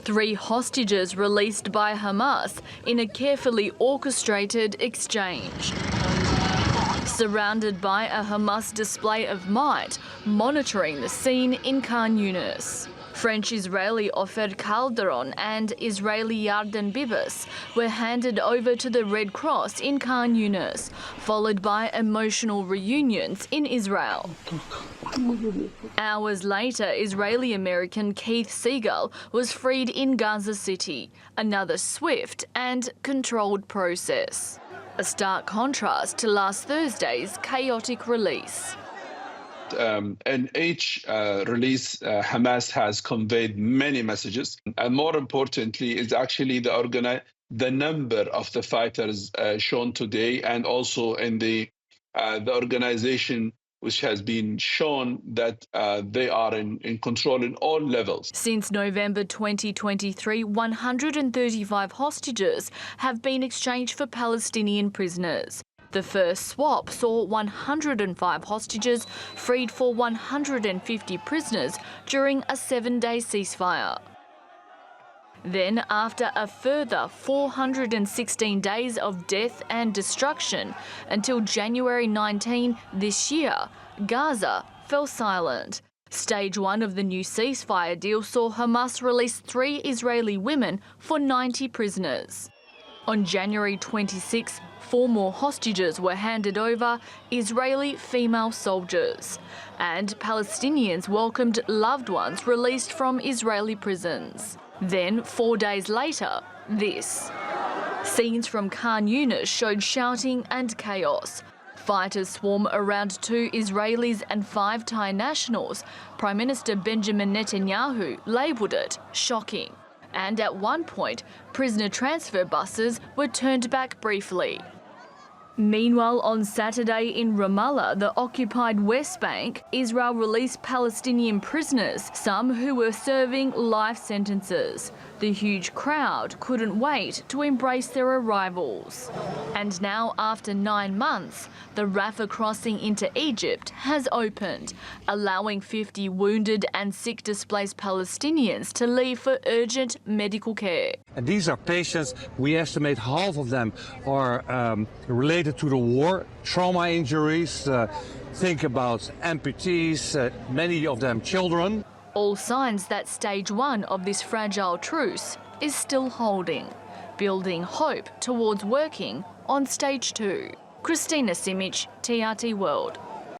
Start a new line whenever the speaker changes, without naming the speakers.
3 hostages released by Hamas in a carefully orchestrated exchange. Surrounded by a Hamas display of might, monitoring the scene in Khan Yunis. French-Israeli Ofer Calderon and Israeli Yarden Bibas were handed over to the Red Cross in Khan Yunis, followed by emotional reunions in Israel. Hours later, Israeli-American Keith Segal was freed in Gaza City, another swift and controlled process. A stark contrast to last Thursday's chaotic release.
In each release, Hamas has conveyed many messages, and more importantly is actually the number of the fighters shown today, and also in the organization which has been shown that they are in control in all levels.
Since November 2023, 135 hostages have been exchanged for Palestinian prisoners. The first swap saw 105 hostages freed for 150 prisoners during a 7-day ceasefire. Then, after a further 416 days of death and destruction until January 19 this year, Gaza fell silent. Stage 1 of the new ceasefire deal saw Hamas release 3 Israeli women for 90 prisoners. On January 26, 4 more hostages were handed over, Israeli female soldiers. And Palestinians welcomed loved ones released from Israeli prisons. Then, 4 days later, this. Scenes from Khan Yunis showed shouting and chaos. Fighters swarm around 2 Israelis and 5 Thai nationals. Prime Minister Benjamin Netanyahu labelled it shocking. And at one point, prisoner transfer buses were turned back briefly. Meanwhile, on Saturday in Ramallah, the occupied West Bank, Israel released Palestinian prisoners, some who were serving life sentences. The huge crowd couldn't wait to embrace their arrivals. And now, after 9 months, the Rafah crossing into Egypt has opened, allowing 50 wounded and sick displaced Palestinians to leave for urgent medical care.
And these are patients, we estimate half of them are related to the war, trauma injuries, think about amputees, many of them children.
All signs that stage 1 of this fragile truce is still holding, building hope towards working on stage 2. Kristina Simich, TRT World.